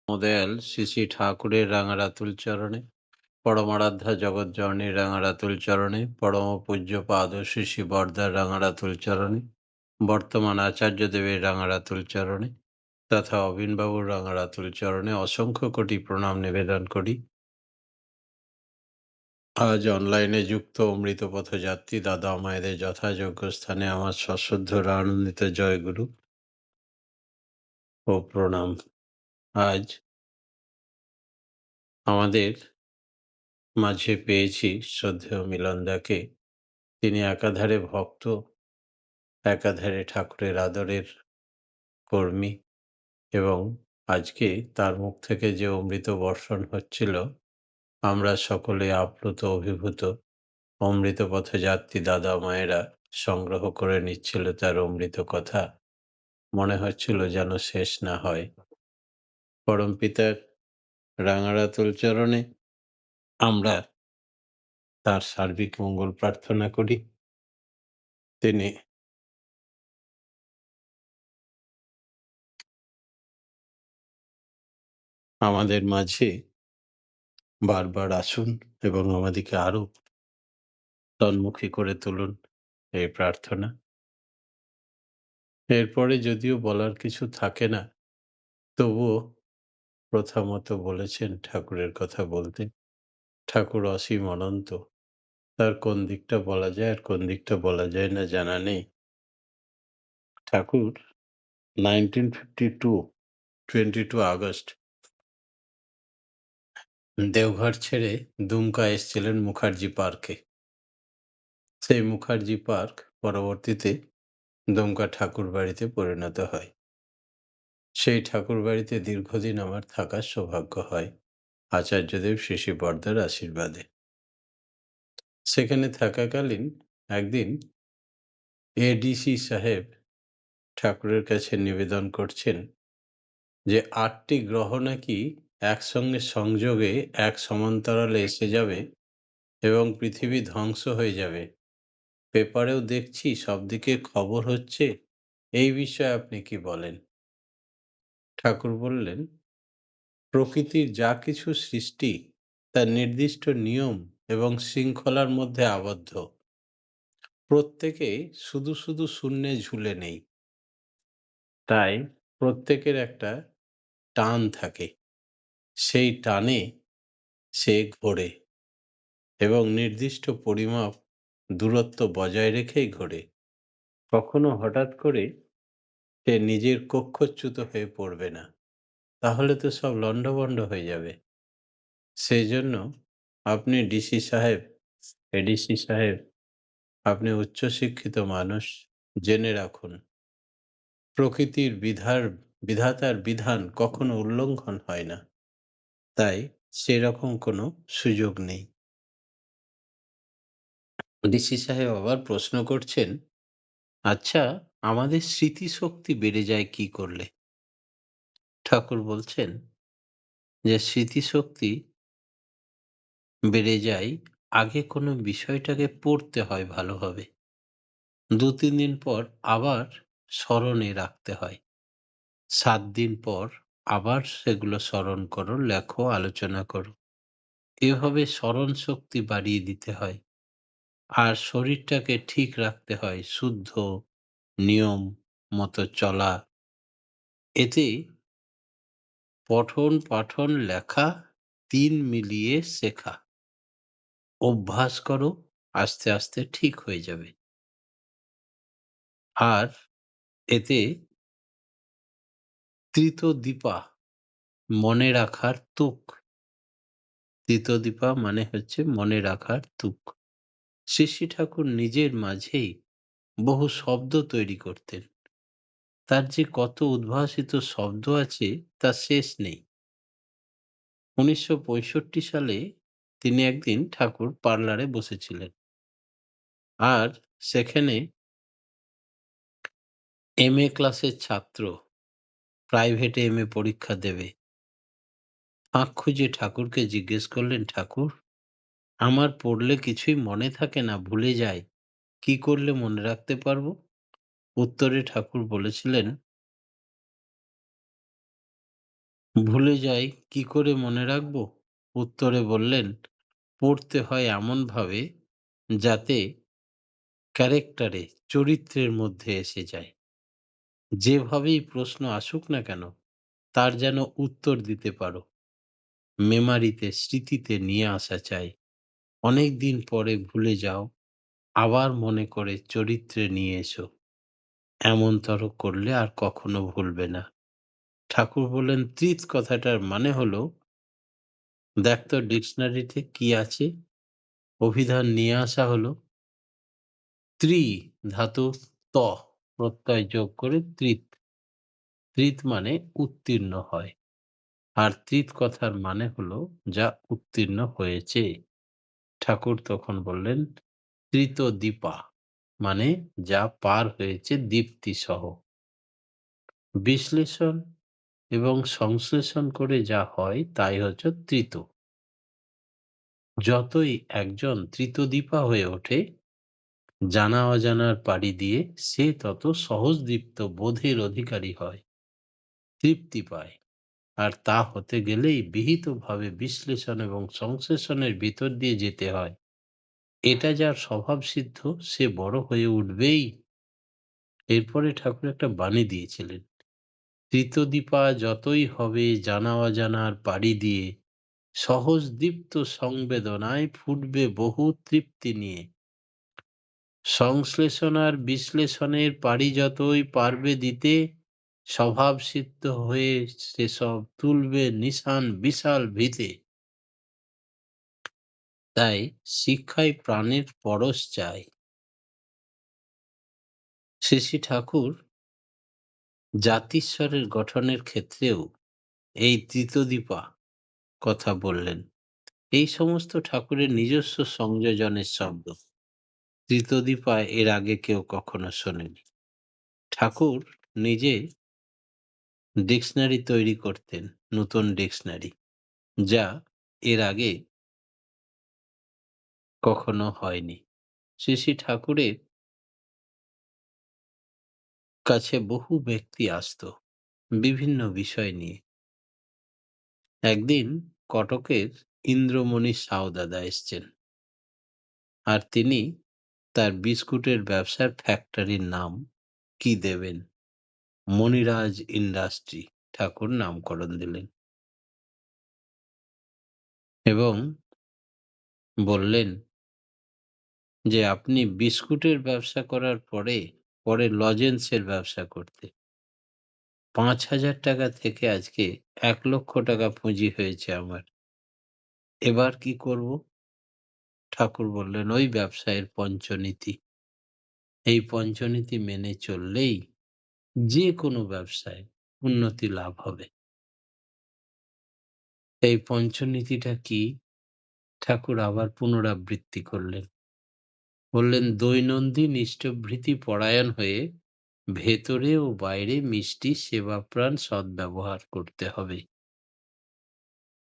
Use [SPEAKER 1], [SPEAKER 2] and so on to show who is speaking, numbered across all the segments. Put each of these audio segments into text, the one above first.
[SPEAKER 1] দয়াল শ্রী শ্রী ঠাকুরের রাঙারাতুল চরণে, পরমারাধ্যা জগৎজননীর রাঙারাতুল চরণে, পরম পূজ্য পাদ শ্রী শ্রী বরদার রাঙারাতুল চরণে, বর্তমান আচার্যদেবের রাঙারাতুল চরণে তথা অবিনবাবুর রাঙারাতুল চরণে অসংখ্য কোটি প্রণাম নিবেদন করি। আজ অনলাইনে যুক্ত অমৃত পথযাত্রী দাদা মায়েদের যথাযোগ্য স্থানে আমার সশ্রদ্ধ আনন্দিত জয়গুরু ও প্রণাম। আজ আমাদের মাঝে পেয়েছি শ্রদ্ধেয় মিলনদাকে। তিনি একাধারে ভক্ত, একাধারে ঠাকুরের আদরের কর্মী, এবং আজকে তার মুখ থেকে যে অমৃত বর্ষণ হচ্ছিল, আমরা সকলে আপ্লুত অভিভূত। অমৃত পথে যাত্রী দাদা মায়েরা সংগ্রহ করে নিচ্ছিল তার অমৃত কথা। মনে হচ্ছিল যেন শেষ না হয়। পরম পিতার রাঙারাতুল চরণে আমরা তার সার্বিক মঙ্গল প্রার্থনা করি। তিনি আমাদের মাঝে বারবার আসুন এবং আমাদেরকে আরো তন্মুখী করে তুলুন, এই প্রার্থনা। এরপরে যদিও বলার কিছু থাকে না, তবুও প্রথামতো বলেছেন ঠাকুরের কথা বলতে। ঠাকুর অসীম অনন্ত, তার কোন দিকটা বলা যায় আর কোন দিকটা বলা যায় না জানা নেই। ঠাকুর 1952 22 আগস্ট দেওঘর ছেড়ে দুমকা এসেছিলেন মুখার্জি পার্কে। সেই মুখার্জি পার্ক পরবর্তীতে দুমকা ঠাকুর বাড়িতে পরিণত হয়। সেই ঠাকুর বাড়িতে দীর্ঘদিন আমার থাকার সৌভাগ্য হয় আচার্যদেব শ্রী শ্রী বরদার আশীর্বাদে। সেখানে থাকাকালীন একদিন এডিসি সাহেব ঠাকুরের কাছে নিবেদন করছেন যে 8টি গ্রহ নাকি একসঙ্গে সংযোগে এক সমান্তরালে এসে যাবে এবং পৃথিবী ধ্বংস হয়ে যাবে। পেপারেও দেখছি, সবদিকে খবর হচ্ছে। এই বিষয়ে আপনি কি বলেন? ঠাকুর বললেন, প্রকৃতির যা কিছু সৃষ্টি তার নির্দিষ্ট নিয়ম এবং শৃঙ্খলার মধ্যে আবদ্ধ। প্রত্যেকেই শুধু শুধু শূন্যে ঝুলে নেই। তাই প্রত্যেকের একটা টান থাকে। সেই টানে সে ঘোরে এবং নির্দিষ্ট পরিমাপ দূরত্ব বজায় রেখেই ঘোরে। কখনো হঠাৎ করে সে নিজের কক্ষচ্যুত হয়ে পড়বে না, তাহলে তো সব লণ্ডভণ্ড হয়ে যাবে। সেই জন্য আপনি ডিসি সাহেব, এডিসি সাহেব, আপনি উচ্চশিক্ষিত মানুষ, জেনে রাখুন, প্রকৃতির বিধাতার বিধান কখনো উল্লঙ্ঘন হয় না। তাই সেরকম কোনো সুযোগ নেই। ডিসি সাহেব আবার প্রশ্ন করছেন, আচ্ছা, আমাদের স্মৃতিশক্তি বেড়ে যায় কি করলে? ঠাকুর বলছেন যে স্মৃতিশক্তি বেড়ে যায়, আগে কোনো বিষয়টাকে পড়তে হয় ভালোভাবে। ২-৩ দিন পর আবার স্মরণে রাখতে হয়। ৭ দিন পর আবার সেগুলো স্মরণ করো, লেখো, আলোচনা করো। এভাবে স্মরণ শক্তি বাড়িয়ে দিতে হয়। আর শরীরটাকে ঠিক রাখতে হয়, শুদ্ধ নিয়ম মতো চলা। এতে পঠন, পাঠন, লেখা ৩ মিলিয়ে শেখা। অভ্যাস করো, আস্তে আস্তে ঠিক হয়ে যাবে। আর এতে ত্রিতদীপা, মনে রাখার তুক। ত্রিতদীপা মানে হচ্ছে মনে রাখার তুক। শ্রী শ্রী ঠাকুর নিজের মাঝেই বহু শব্দ তৈরি করতেন। তার যে কত উদ্ভাসিত শব্দ আছে তার শেষ নেই। 1965 সালে তিনি একদিন ঠাকুর পার্লারে বসেছিলেন। আর সেখানে এমএ ক্লাসের ছাত্র প্রাইভেটে এমএ পরীক্ষা দেবে। ফাঁক খুঁজে ঠাকুরকে জিজ্ঞেস করলেন, ঠাকুর, আমার পড়লে কিছুই মনে থাকে না, ভুলে যাই। কি করলে মনে রাখতে পারবো? উত্তরে ঠাকুর বলেছিলেন, ভুলে যাই, কি করে মনে রাখবো? উত্তরে বললেন, পড়তে হয় এমনভাবে যাতে ক্যারেক্টারে, চরিত্রের মধ্যে এসে যায়। যেভাবেই প্রশ্ন আসুক না কেন, তার যেন উত্তর দিতে পারো। মেমারিতে, স্মৃতিতে নিয়ে আসা চাই। অনেকদিন পরে ভুলে যাও, আবার মনে করে চরিত্রে নিয়ে এসো। এমনতর করলে আর কখনো ভুলবে না। ঠাকুর বললেন, তৃৎ কথাটার মানে হলো, দেখ তো ডিকশনারিতে কি আছে? অভিধান নিয়ে আসা হলো, ত্রি ধাতু ত প্রত্যয় যোগ করে তৃৎ। তৃৎ মানে উত্তীর্ণ হয়। আর তৃৎ কথার মানে হলো যা উত্তীর্ণ হয়েছে। ঠাকুর তখন বললেন, তৃত দীপা মানে যা পার হয়েছে দীপ্তি সহ। বিশ্লেষণ এবং সংশ্লেষণ করে যা হয় তাই হচ্ছে তৃত। যতই একজন তৃতদীপা হয়ে ওঠে জানা অজানার পাড়ি দিয়ে, সে তত সহজদীপ্ত বোধের অধিকারী হয়, তৃপ্তি পায়। আর তা হতে গেলেই বিহিতভাবে বিশ্লেষণ এবং সংশ্লেষণের ভিতর দিয়ে যেতে হয়। এটা যার স্বভাবসিদ্ধ, সে বড় হয়ে উঠবেই। এরপরে ঠাকুর একটা বাণী দিয়েছিলেন, তৃতদীপা যতই হবে জানা অজানার পাড়ি দিয়ে, সহজ দীপ্ত সংবেদনায় ফুটবে বহু তৃপ্তি নিয়ে। সংশ্লেষণ আর বিশ্লেষণের পাড়ি যতই পারবে দিতে, স্বভাবসিদ্ধ হয়ে সেসব তুলবে নিশান বিশাল ভিতে। তাই শিক্ষায় প্রাণের পরশ চাই। শ্রী শ্রী ঠাকুর জাতিস্বরের গঠনের ক্ষেত্রেও এই তৃতদীপা কথা বললেন। এই সমস্ত ঠাকুরের নিজস্ব সংযোজনের শব্দ। তৃতদীপা এর আগে কেউ কখনো শোনেনি। ঠাকুর নিজে ডিকশনারি তৈরি করতেন, নতুন ডিকশনারি, যা এর আগে কখনো হয়নি। শ্রী শ্রী ঠাকুরের কাছে বহু ব্যক্তি আসতো বিভিন্ন বিষয় নিয়ে। একদিন কটকের ইন্দ্রমণি সাউ দাদা এসছেন, আর তিনি তার বিস্কুটের ব্যবসার ফ্যাক্টরির নাম কি দেবেন? মণিরাজ ইন্ডাস্ট্রি ঠাকুর নামকরণ দিলেন এবং বললেন যে আপনি বিস্কুটের ব্যবসা করার পরে পরে লজেন্সের ব্যবসা করতে ৫,০০০ টাকা থেকে আজকে ১,০০,০০০ টাকা পুঁজি হয়েছে আমার। এবার কি করব? ঠাকুর বললেন, ওই ব্যবসায়ের পঞ্চনীতি। এই পঞ্চনীতি মেনে চললেই যে কোনো ব্যবসায় উন্নতি লাভ হবে। এই পঞ্চনীতিটা কি? ঠাকুর আবার পুনরাবৃত্তি করলেন। বললেন, দৈনন্দিন ইষ্টভৃতি পরায়ণ হয়ে ভেতরে ও বাইরে মিষ্টি সেবাপ্রাণ সদ্ব্যবহার করতে হবে।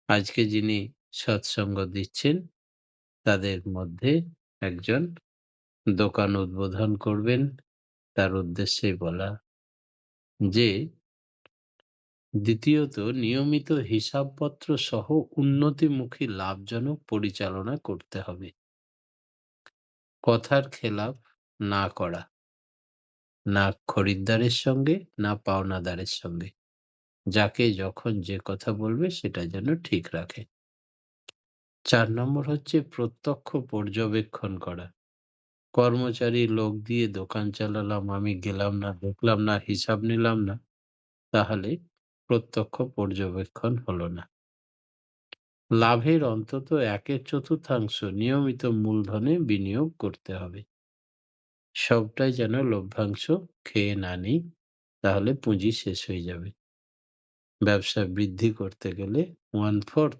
[SPEAKER 1] আজকে যিনি সৎসঙ্গ দিচ্ছেন তাদের মধ্যে একজন দোকান উদ্বোধন করবেন, তার উদ্দেশ্যে বলা যে, দ্বিতীয়ত নিয়মিত হিসাবপত্র সহ উন্নতিমুখী লাভজনক পরিচালনা করতে হবে। কথার খেলাপ না করা, না খরিদ্দারের সঙ্গে না পাওনাদারের সঙ্গে। যাকে যখন যে কথা বলবে সেটা যেন ঠিক রাখে। ৪ নম্বর হচ্ছে প্রত্যক্ষ পর্যবেক্ষণ করা। কর্মচারী লোক দিয়ে দোকান চালালাম, আমি গেলাম না, দেখলাম না, হিসাব নিলাম না, তাহলে প্রত্যক্ষ পর্যবেক্ষণ হলো না। লাভের অন্তত ১/৪ নিয়মিত মূলধনে বিনিয়োগ করতে হবে। সবটাই যেন লভ্যাংশ খেয়ে না নিই, তাহলে পুঁজি শেষ হয়ে যাবে। ব্যবসা বৃদ্ধি করতে গেলে 1/4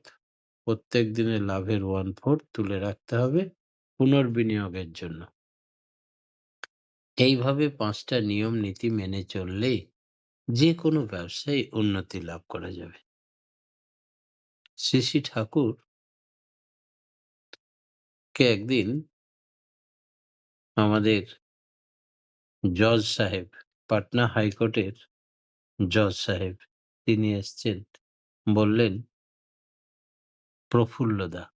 [SPEAKER 1] প্রত্যেক দিনের লাভের 1/4 তুলে রাখতে হবে পুনর্বিনিয়োগের জন্য। এইভাবে ৫টা নিয়ম নীতি মেনে চললে যে কোনো ব্যবসায় উন্নতি লাভ করা যাবে। শ্রী শ্রী ঠাকুর কে একদিন আমাদের জজ সাহেব, পাটনা হাইকোর্টের জজ সাহেব, তিনি এসছেন বললেন, "প্রফুল্লদা।"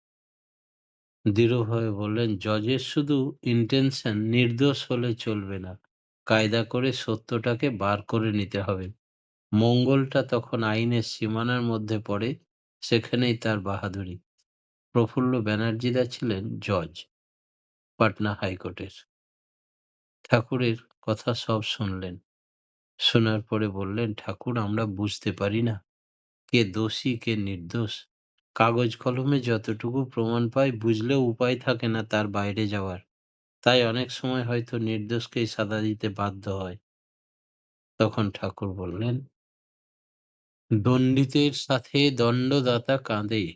[SPEAKER 1] দৃঢ়ভাবে বললেন, "জজের শুধু ইনটেনশন নির্দোষ হলে চলবে না। কায়দা করে সত্যটাকে বার করে নিতে হবে। মঙ্গলটা তখন আইনের সীমানার মধ্যে পড়ে, সেখানেই তার বাহাদুরি।" প্রফুল্ল ব্যানার্জিদা ছিলেন জজ, পাটনা হাইকোর্টের। ঠাকুরের কথা সব শুনলেন। শোনার পরে বললেন, "ঠাকুর, আমরা বুঝতে পারি না কে দোষী কে নির্দোষ। কাগজ কলমে যতটুকু প্রমাণ পাই বুঝলেও উপায় থাকে না তার বাইরে যাওয়ার। তাই অনেক সময় হয়তো নির্দোষকেই সাজা দিতে বাধ্য হয়।" তখন ঠাকুর বললেন, "দণ্ডিতের সাথে দণ্ডদাতা কাঁদে,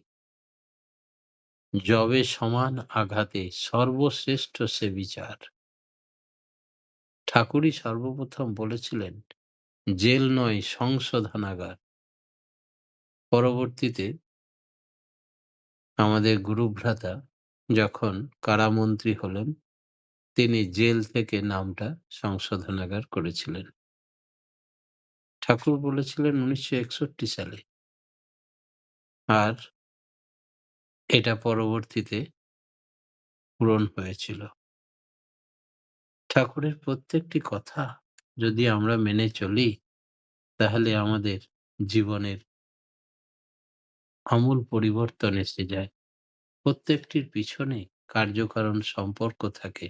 [SPEAKER 1] যবে সমান আঘাতে সর্বশ্রেষ্ঠ সে বিচার।" ঠাকুরই সর্বপ্রথম বলেছিলেন, জেল নয় সংশোধনাগার। পরবর্তীতে আমাদের গুরুভ্রাতা যখন কারামন্ত্রী হলেন, তিনি জেল থেকে নামটা সংশোধনাগার করেছিলেন। ঠাকুর বলেছিলেন ১৯৬১ সালে। আর এটা পরবর্তীতে পূরণ হয়েছিল। ঠাকুরের প্রত্যেকটি কথা যদি আমরা মেনে চলি, তাহলে আমাদের জীবনের আমূল পরিবর্তন এসে যায়। প্রত্যেকটির পিছনে কার্যকারণ সম্পর্ক থাকে।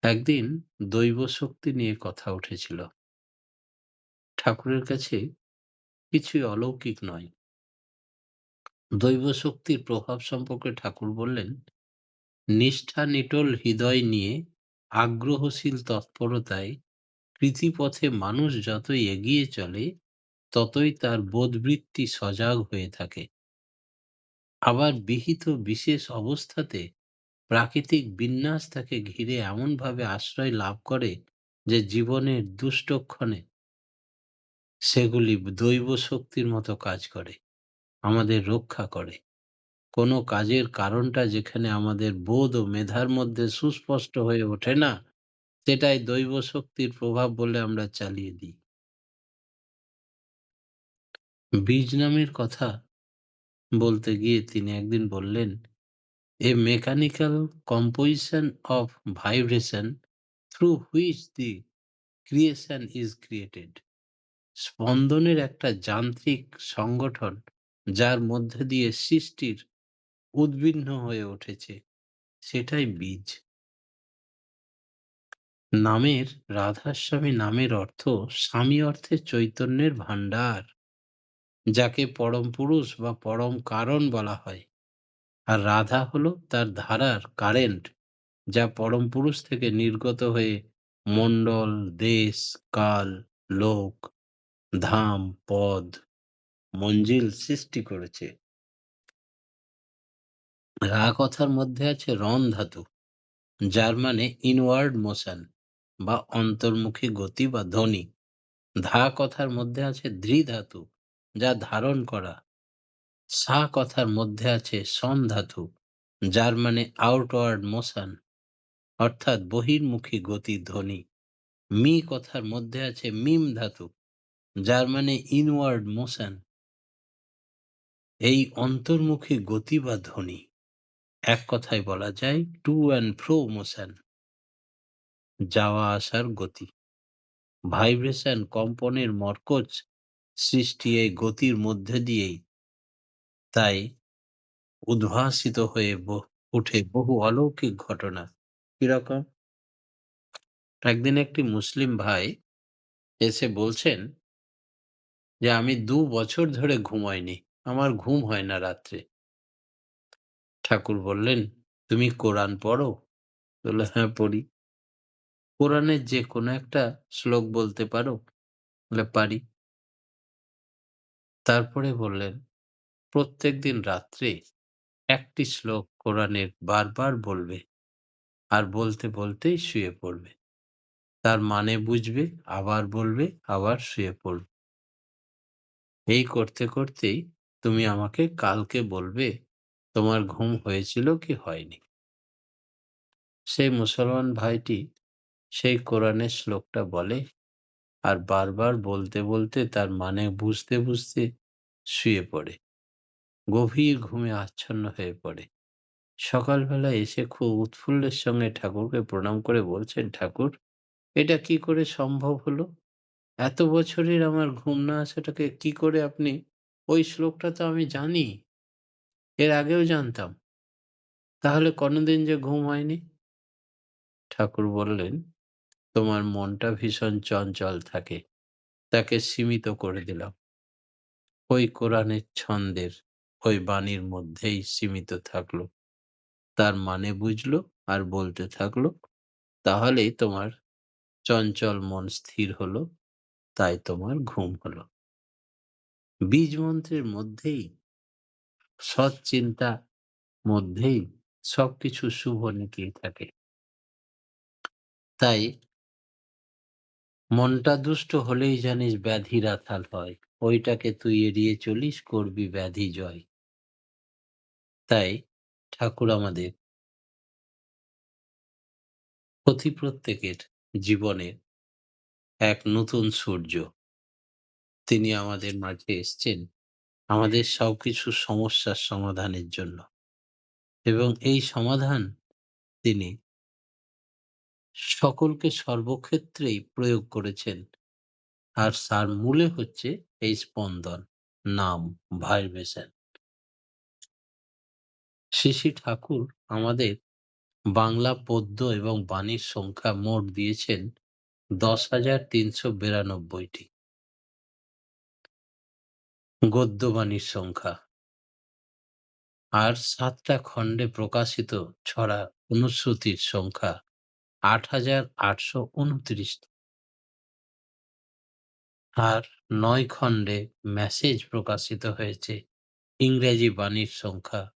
[SPEAKER 1] একদিন দৈব শক্তি নিয়ে কথা উঠেছিল। ঠাকুরের কাছে কিছুই অলৌকিক নয়। দৈব শক্তির প্রভাব সম্পর্কে ঠাকুর বললেন, নিষ্ঠা নিটোল হৃদয় নিয়ে আগ্রহশীল তৎপরতায় কৃতিপথে মানুষ যতই এগিয়ে চলে, ততই তার বোধবৃত্তি সজাগ হয়ে থাকে। আবার বিহিত বিশেষ অবস্থাতে প্রাকৃতিক বিন্যাস তাকে ঘিরে এমনভাবে আশ্রয় লাভ করে যে জীবনের দুষ্টক্ষণে সেগুলি দৈব শক্তির মতো কাজ করে, আমাদের রক্ষা করে। কোনো কাজের কারণটা যেখানে আমাদের বোধ ও মেধার মধ্যে সুস্পষ্ট হয়ে ওঠে না, সেটাই দৈব শক্তির প্রভাব বলে আমরা চালিয়ে দিই। বীজ নামের কথা বলতে গিয়ে তিনি একদিন বললেন, a mechanical composition of vibration through which the creation is created. স্পন্দনের একটা যান্ত্রিক সংগঠন যার মধ্যে দিয়ে সৃষ্টির উদ্ভিন্ন হয়ে উঠেছে, সেটাই বীজ। নামের রাধাস্বামী নামের অর্থ স্বামী অর্থে চৈতন্যের ভাণ্ডার, যাকে পরম পুরুষ বা পরম কারণ বলা হয়। আর রাধা হলো তার ধারার কারেন্ট, যা পরম পুরুষ থেকে নির্গত হয়ে মণ্ডল, দেশ, কাল, লোক, ধাম, পদ, মঞ্জিল সৃষ্টি করেছে। রা কথার মধ্যে আছে রণ ধাতু, যার মানে ইনওয়ার্ড মোশন বা অন্তর্মুখী গতি বা ধ্বনি। ধা কথার মধ্যে আছে ধৃ ধাতু, যা ধারণ করা। সা কথার মধ্যে আছে সন ধাতু, যার মানে আউটওয়ার্ড মোশন, অর্থাৎ বহির্মুখী গতি ধ্বনি। মি কথার মধ্যে আছে মিম ধাতু, যার মানে ইনওয়ার্ড মোশন, এই অন্তর্মুখী গতি বা ধ্বনি। এক কথায় বলা যায় টু অ্যান্ড ফ্রো মোশন, যাওয়া আসার গতি। ভাইব্রেশন, কম্পনের মরকজ সৃষ্টি এই গতির মধ্যে দিয়েই। তাই উদ্ভাসিত হয়ে উঠে বহু অলৌকিক ঘটনা। কিরকম? একদিন একটি মুসলিম ভাই এসে বলছেন যে, "আমি ২ বছর ধরে ঘুমাইনি। আমার ঘুম হয় না রাত্রে।" ঠাকুর বললেন, "তুমি কোরআন পড়ো?" বলল, "হ্যাঁ, পড়ি।" "কোরআনের যে কোনো একটা শ্লোক বলতে পারো?" বললে, "পারি।" তারপরে বললেন, "প্রত্যেকদিন রাত্রে একটি শ্লোক কোরআনের বারবার বলবে, আর বলতে বলতেই শুয়ে পড়বে। তার মানে বুঝবে, আবার বলবে, আবার শুয়ে পড়বে। এই করতে করতেই তুমি আমাকে কালকে বলবে তোমার ঘুম হয়েছিল কি হয়নি।" সেই মুসলমান ভাইটি সেই কোরআনের শ্লোকটা বলে, আর বারবার বলতে, বলতে তার মানে বুঝতে, বুঝতে শুয়ে পড়ে। গভীর ঘুমে আচ্ছন্ন হয়ে পড়ে। সকালবেলা এসে খুব উৎফুল্লের সঙ্গে ঠাকুরকে প্রণাম করে বলছেন, "ঠাকুর, এটা কি করে সম্ভব হলো? এত বছরের আমার ঘুম না আসাটাকে কি করে আপনি ওই শ্লোকটা তো আমি জানি, এর আগেও জানতাম। তাহলে কোনদিন যে ঘুম হয়নি?" ঠাকুর বললেন, "তোমার মনটা ভীষণ চঞ্চল থাকে। তাকে সীমিত করে দিলাম। ওই কোরআনের ছন্দের, ওই বাণীর মধ্যেই সীমিত থাকলো। তার মানে বুঝলো আর বলতে থাকলো। তাহলেই তোমার চঞ্চল মন স্থির হলো, তাই তোমার ঘুম হলো।" বীজ মন্ত্রের মধ্যেই, সৎ চিন্তা মধ্যেই সবকিছু শুভ লুকিয়ে থাকে। তাই মনটা দুষ্ট হলেই জানিস ব্যাধির আঁতাল হয়। ওইটাকে তুই এড়িয়ে চলিস, করবি ব্যাধি জয়। তাই ঠাকুর আমাদের প্রত্যেকের জীবনের এক নতুন সূর্য। তিনি আমাদের মাঝে এসছেন আমাদের সবকিছু সমস্যার সমাধানের জন্য, এবং এই সমাধান তিনি সকলকে সর্বক্ষেত্রেই প্রয়োগ করেছেন। আর তার মূলে হচ্ছে এই স্পন্দন, নাম, ভাইব্রেশন। শ্রী শ্রী ঠাকুর আমাদের বাংলা পদ্য এবং বাণীর সংখ্যা মোট দিয়েছেন 10,392টি। গদ্য বাণীর সংখ্যা আর 7টা খণ্ডে প্রকাশিত ছড়া অনুশ্রুতির সংখ্যা 8,829, আর 9 খণ্ডে মেসেজ প্রকাশিত হয়েছে। ইংরেজি বাণীর সংখ্যা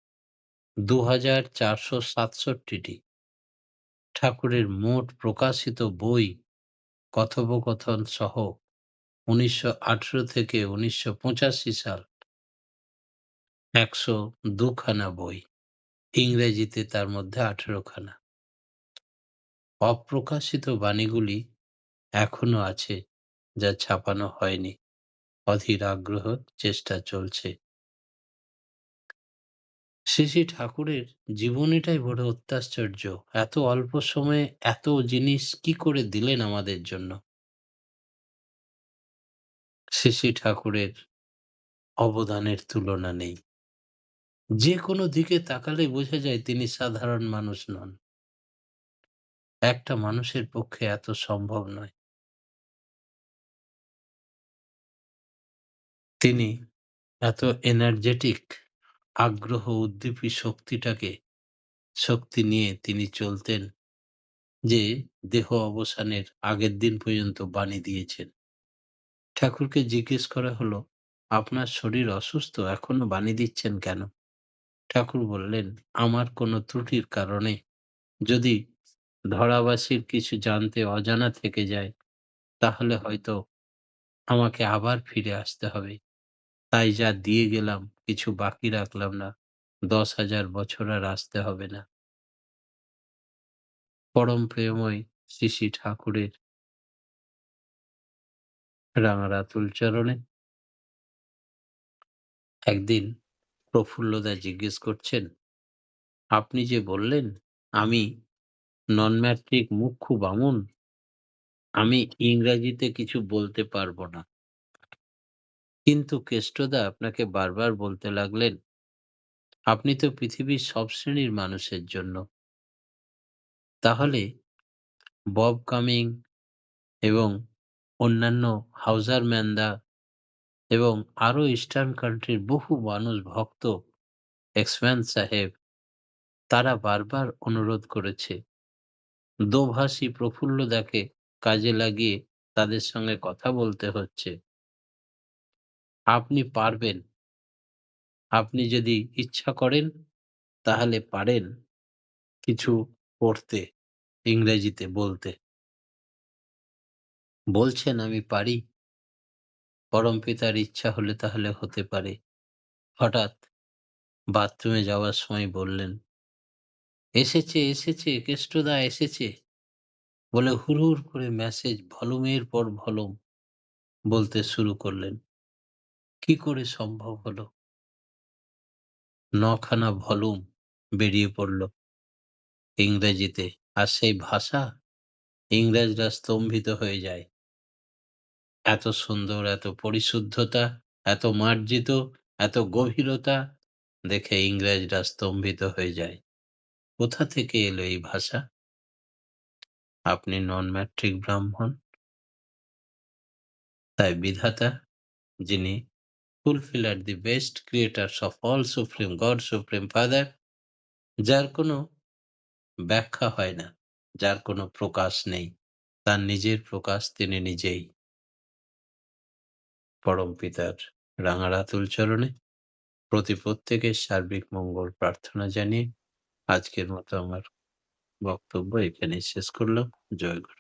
[SPEAKER 1] 2,467টি। ঠাকুরের মোট প্রকাশিত বই, কথোপকথন সহ 1918 থেকে 1985 সাল 102 খানা বই। ইংরেজিতে তার মধ্যে 18 খানা। অপ্রকাশিত বাণীগুলি এখনো আছে, যা ছাপানো হয়নি। অধীর আগ্রহ চেষ্টা চলছে। শ্রী শ্রী ঠাকুরের জীবনীটাই বড় অত্যাশ্চর্য। এত অল্প সময়ে এত জিনিস কি করে দিলেন আমাদের জন্য। শ্রী শ্রী ঠাকুরের অবদানের তুলনা নেই। যে কোনো দিকে তাকালে বোঝা যায় তিনি সাধারণ মানুষ নন। একটা মানুষের পক্ষে এত সম্ভব নয়। তিনি এত এনার্জেটিক, আগ্রহ উদ্দীপী শক্তি নিয়ে তিনি চলতেন, যে দেহ অবসানের আগের দিন পর্যন্ত বাণী দিয়েছেন। ঠাকুরকে জিজ্ঞেস করা হলো, "আপনার শরীর অসুস্থ, এখনো বাণী দিচ্ছেন কেন?" ঠাকুর বললেন, "আমার কোনো ত্রুটির কারণে যদি ধরাবাসীর কিছু জানতে অজানা থেকে যায়, তাহলে হয়তো আমাকে আবার ফিরে আসতে হবে। তাই যা দিয়ে গেলাম কিছু বাকি রাখলাম না। 10,000 বছর আর আসতে হবে না।" পরম প্রেমময় শ্রী শ্রী ঠাকুরের রাঙারাতুল চরণে একদিন প্রফুল্লদা জিজ্ঞেস করছেন, "আপনি যে বললেন আমি নন ম্যাট্রিক মুখ্যু বামুন, আমি ইংরাজিতে কিছু বলতে পারবো না। কিন্তু কেষ্টদা আপনাকে বারবার বলতে লাগলেন, আপনি তো পৃথিবীর সব শ্রেণীর মানুষের জন্য। তাহলে বব কামিং এবং অন্যান্য হাউজারম্যানরা এবং আরো ইস্টার্ন কান্ট্রির বহু মানুষ ভক্ত, এক্সম্যান সাহেব, তারা বারবার অনুরোধ করেছে দোভাষী প্রফুল্লদাকে কাজে লাগিয়ে তাদের সঙ্গে কথা বলতে হচ্ছে। আপনি পারবেন, আপনি যদি ইচ্ছা করেন তাহলে পারেন কিছু পড়তে, ইংরেজিতে বলতে। বলছেন আমি পারি, পরমপিতার ইচ্ছা হলে তাহলে হতে পারে।" হঠাৎ বাথরুমে যাওয়ার সময় বললেন, "এসেছে, এসেছে, কেষ্টদা এসেছে" বলে হুড়হুড় করে মেসেজ ভলুমের পর ভলুম বলতে শুরু করলেন। কি করে সম্ভব হলো? ৯ খানা ভলুম বেরিয়ে পড়ল ইংরেজিতে। আর সেই ভাষা ইংরেজরা স্তম্ভিত হয়ে যায়। এত সুন্দর, এত পরিশুদ্ধতা, এত মার্জিত, এত গভীরতা দেখে ইংরেজরা স্তম্ভিত হয়ে যায়। কোথা থেকে এলো এই ভাষা? আপনি নন ম্যাট্রিক ব্রাহ্মণ, তাই বিধাতা, যিনি fulfill at the best creators of all supreme God, supreme Father, যার কোনো ব্যাখ্যা হয় না, যার কোনো প্রকাশ নেই। তার নিজের প্রকাশ তিনি নিজেই। পরম পিতার রাঙা রাতুল চরণে প্রত্যেকের সার্বিক মঙ্গল প্রার্থনা জানিয়ে আজকের মতো আমার বক্তব্য এখানেই শেষ করলাম। জয় গুরু।